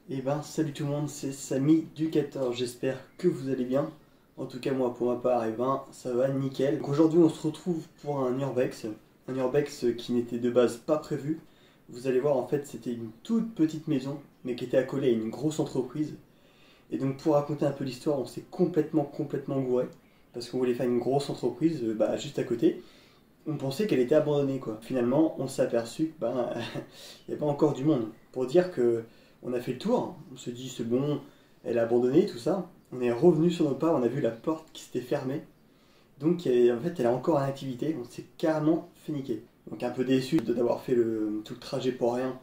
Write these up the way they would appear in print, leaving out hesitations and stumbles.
Et ben salut tout le monde, c'est Samy du 14, j'espère que vous allez bien. En tout cas moi pour ma part, et ben ça va nickel. Donc aujourd'hui on se retrouve pour un urbex qui n'était de base pas prévu. Vous allez voir en fait c'était une toute petite maison mais qui était accolée à une grosse entreprise. Et donc pour raconter un peu l'histoire, on s'est complètement gouré parce qu'on voulait faire une grosse entreprise juste à côté. On pensait qu'elle était abandonnée quoi. Finalement on s'est aperçu qu'il n'y a pas encore du monde. Pour dire que on a fait le tour, on se dit c'est bon, elle a abandonné tout ça. On est revenu sur nos pas, on a vu la porte qui s'était fermée. Donc en fait elle est encore en activité, on s'est carrément fait niquer. Donc un peu déçu d'avoir fait tout le trajet pour rien.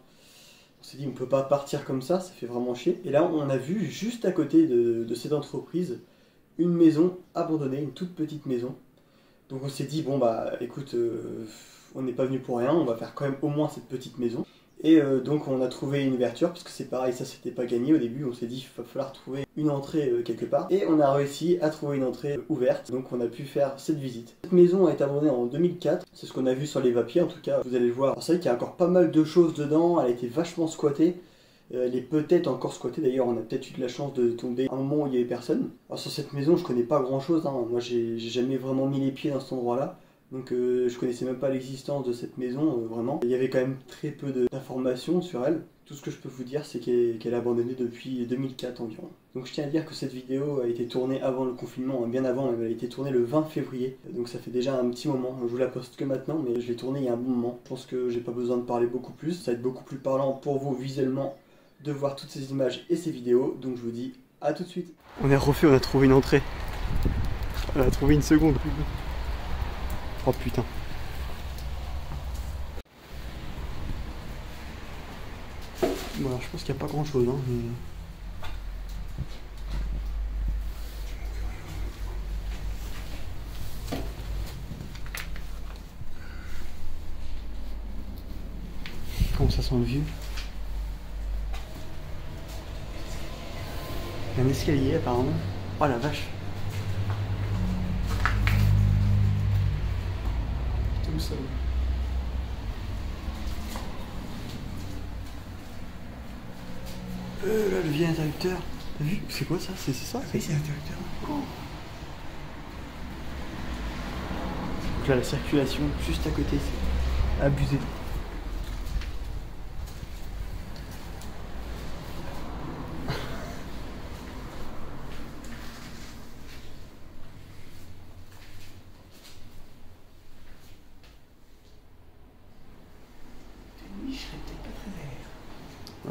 On s'est dit on peut pas partir comme ça fait vraiment chier. Et là on a vu juste à côté de cette entreprise une maison abandonnée, une toute petite maison. Donc on s'est dit bon écoute, on n'est pas venu pour rien, on va faire quand même au moins cette petite maison. Et donc on a trouvé une ouverture, parce que c'est pareil, ça c'était pas gagné au début, on s'est dit il va falloir trouver une entrée quelque part. Et on a réussi à trouver une entrée ouverte, donc on a pu faire cette visite. Cette maison a été abandonnée en 2004, c'est ce qu'on a vu sur les papiers en tout cas, vous allez le voir. C'est vrai qu'il y a encore pas mal de choses dedans, elle a été vachement squattée. Elle est peut-être encore squattée, d'ailleurs on a peut-être eu de la chance de tomber à un moment où il n'y avait personne. Alors sur cette maison je connais pas grand chose, moi j'ai jamais vraiment mis les pieds dans cet endroit là. Donc je connaissais même pas l'existence de cette maison, vraiment. Il y avait quand même très peu d'informations sur elle. Tout ce que je peux vous dire, c'est qu'elle est abandonnée depuis 2004 environ. Donc je tiens à dire que cette vidéo a été tournée avant le confinement, bien avant, elle a été tournée le 20 février. Donc ça fait déjà un petit moment, je vous la poste que maintenant, mais je l'ai tournée il y a un bon moment. Je pense que j'ai pas besoin de parler beaucoup plus, ça va être beaucoup plus parlant pour vous visuellement de voir toutes ces images et ces vidéos. Donc je vous dis à tout de suite. On est refait, on a trouvé une entrée. On a trouvé une seconde. Oh putain. Bon alors je pense qu'il n'y a pas grand chose mais... Comment ça sent le vieux? Il y a un escalier apparemment. Oh la vache. Ça. Là le vieil interrupteur. T'as vu? C'est quoi ça? C'est ça? Oui c'est l'interrupteur. Oh. Donc là la circulation juste à côté, c'est abusé.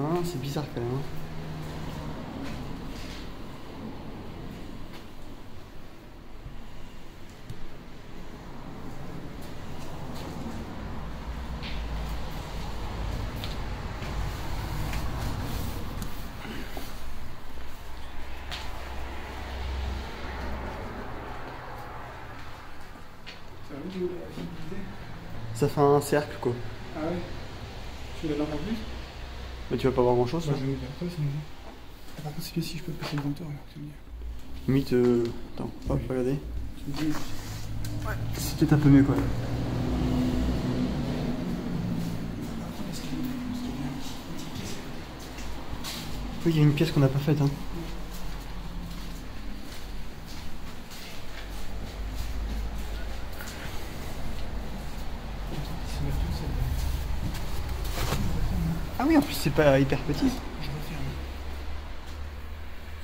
Ah, c'est bizarre quand même. Ça fait un cercle quoi. Ah ouais? Tu l'as encore plus? Mais tu vas pas voir grand chose. Je vais faire ça sinon. Par contre, c'est que si je peux passer le compteur, alors c'est mieux. Limite, attends, hop, regardez. Ouais, c'est peut-être un peu mieux quoi. Oui, il y a une pièce qu'on n'a pas faite. Ah oui, en plus c'est pas hyper petit.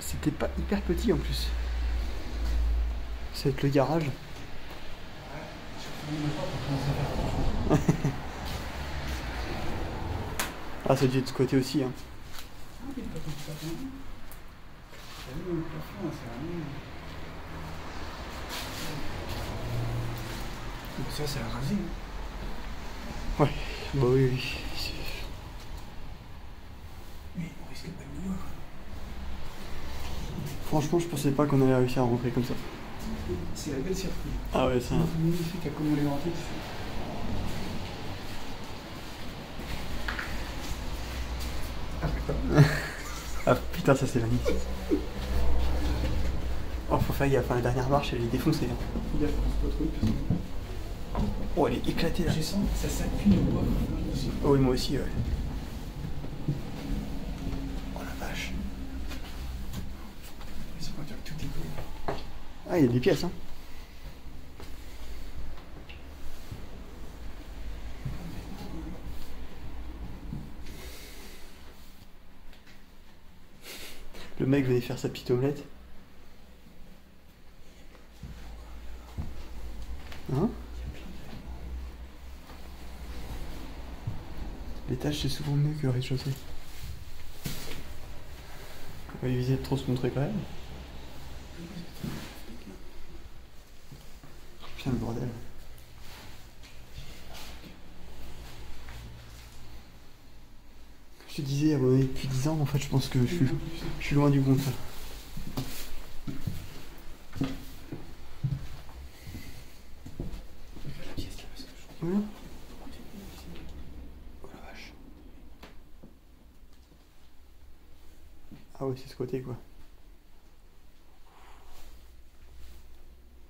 C'était pas hyper petit en plus. Ça va être le garage. Ah, ça a dû être de ce côté aussi. Donc ça c'est à raser. Ouais, bah oui. Mais on risque pas de le voir. Franchement, je pensais pas qu'on allait réussir à rentrer comme ça. C'est la belle surprise. Ah ouais, ça. C'est magnifique à comment les rentrer. Ah putain. Ah putain, ça c'est magnifique. Oh, faut faire gaffe, hein, la dernière marche elle est défoncée. Hein. Fais gaffe, c'est pas trop vite. Oh, elle est éclatée là. J'ai senti que ça s'appuie le bois. Oh, oui, moi aussi, ouais. Oh la vache. Ils sont pas dire que tout est beau. Ah, il y a des pièces, hein. Le mec venait faire sa petite omelette. Hein? L'étage c'est souvent mieux que le rez-de-chaussée. On va éviter de trop se montrer quand même. Putain le bordel. Je te disais abonné depuis 10 ans, en fait je pense que je suis loin du compte. Voilà. Oh la vache. Ah ouais c'est ce côté quoi.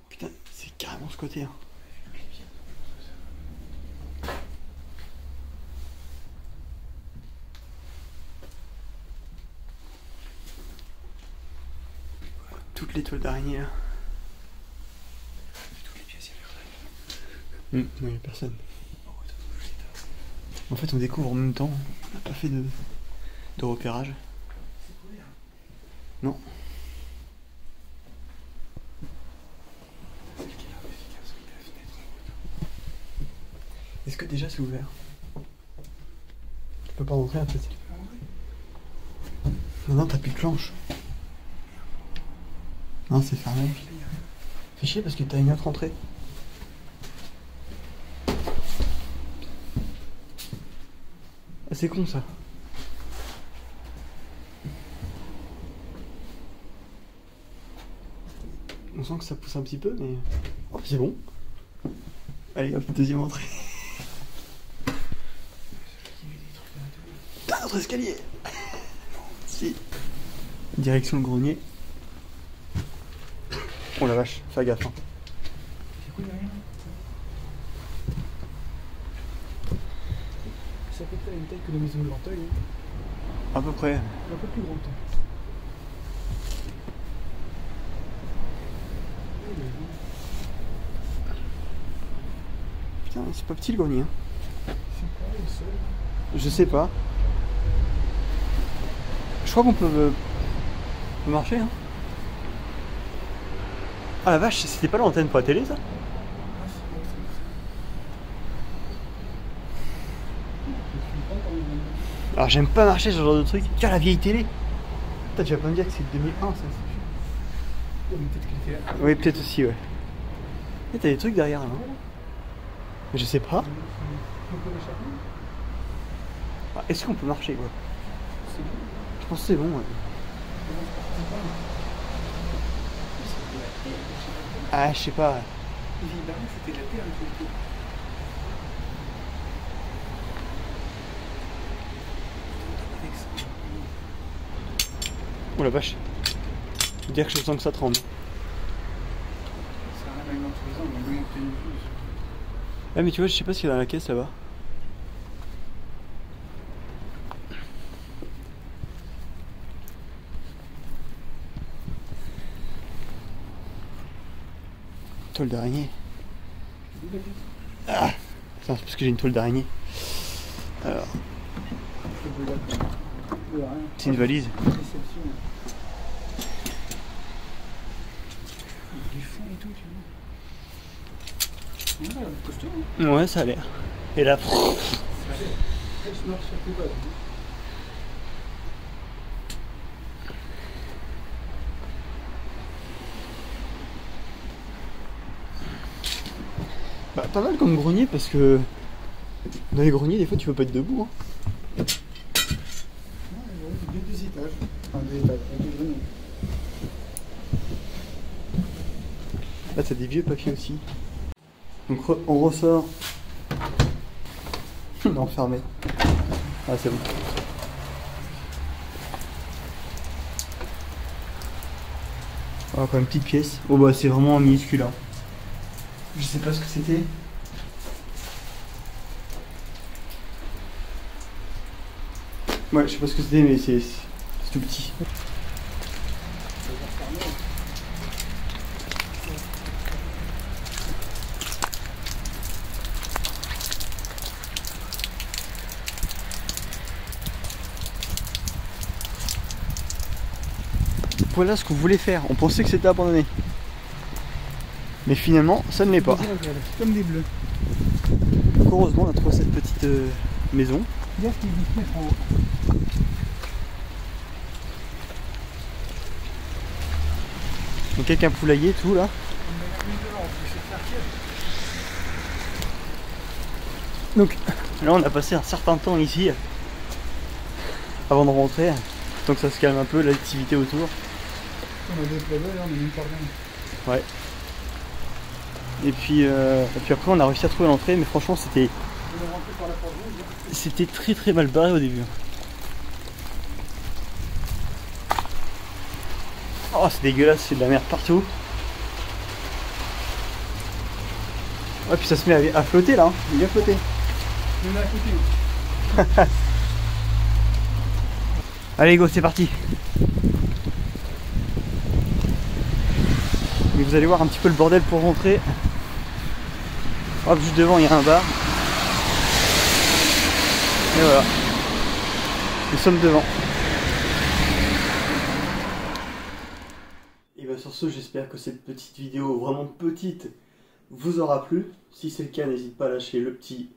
Putain c'est carrément ce côté hein. Toutes les toiles d'araignée là. Toutes les pièces, il y avait rien. Non, il n'y a personne. En fait, on découvre en même temps. On n'a pas fait de repérage. C'est couvert. Non. Est-ce que déjà c'est ouvert? Tu peux pas rentrer en fait. Non, non, t'as plus de planche. Non, c'est fermé. Fais chier parce que t'as une autre entrée. Ah, c'est con ça. On sent que ça pousse un petit peu, mais. Oh, c'est bon. Allez, hop, deuxième entrée. Putain, notre escalier. Si. Direction le grenier. Oh la vache, fais gaffe. Hein. C'est quoi derrière? C'est à peu près la même taille que la maison de Lanteuil. À peu près. Un peu plus grande. Putain, c'est pas petit le grenier. Hein. C'est quoi le sol? Je sais pas. Je crois qu'on peut marcher. Hein. Ah la vache, c'était pas l'antenne pour la télé ça? Alors j'aime pas marcher ce genre de truc. Tiens la vieille télé. Putain, tu vas pas me dire que c'est 2001 ça. Oh, mais peut-être qu'elle était là. Oui, peut-être aussi, ouais. Et t'as des trucs derrière là. Mais je sais pas. On peut l'échapper? Ah, est-ce qu'on peut marcher quoi? C'est bon. Je pense que c'est bon, ouais. Ah, je sais pas. Les vieilles barrières, c'était la terre avec le tour. Oh la vache. Je veux dire que je sens que ça tremble. Ça a rien à dans tous les ans, on va monter une plus. Ah mais tu vois, je sais pas ce qu'il y a dans la caisse là-bas. Toile d'araignée. Ah, attends, c'est parce que j'ai une toile d'araignée. Alors, c'est une valise. Réception. Du fond et tout, tu vois. Ouais, costaud, hein. Ouais, ça a l'air. Et là, Elle se marche sur tes balles. bah, pas mal comme grenier parce que dans les greniers, des fois, tu peux pas être debout. Hein. Ouais, deux étages. Enfin, deux étages, avec deux greniers. Là, t'as des vieux papiers aussi. Donc, on ressort. Non, fermé. Ah, c'est bon. Ah, quand même, petite pièce. Oh bah c'est vraiment minuscule. Hein. Je sais pas ce que c'était. Ouais, je sais pas ce que c'était, mais c'est tout petit. Voilà ce qu'on voulait faire. On pensait que c'était abandonné. Mais finalement, ça ne l'est pas. C'est comme des bleus. Donc heureusement, on a trouvé cette petite maison. Regarde ce qu'il dit mettre en haut. Donc avec un poulailler, tout là. Donc là, on a passé un certain temps ici avant de rentrer. Tant que ça se calme un peu, l'activité autour. On a des problèmes, on est même pas bien. Ouais. Et puis après on a réussi à trouver l'entrée, mais franchement c'était très mal barré au début. Oh c'est dégueulasse, c'est de la merde partout. Ouais puis ça se met à flotter là, hein. Il vient flotter. On est à côté. Allez go, c'est parti. Et vous allez voir un petit peu le bordel pour rentrer. Hop, juste devant il y a un bar. Et voilà. Nous sommes devant. Et bien sur ce, j'espère que cette petite vidéo vraiment petite vous aura plu. Si c'est le cas, n'hésite pas à lâcher le petit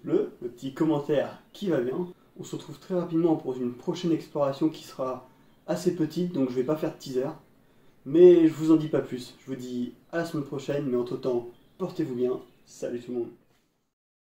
bleu, le petit commentaire qui va bien. On se retrouve très rapidement pour une prochaine exploration qui sera assez petite, donc je vais pas faire de teaser. Mais je vous en dis pas plus. Je vous dis à la semaine prochaine, mais entre temps, portez-vous bien. Salut tout le monde.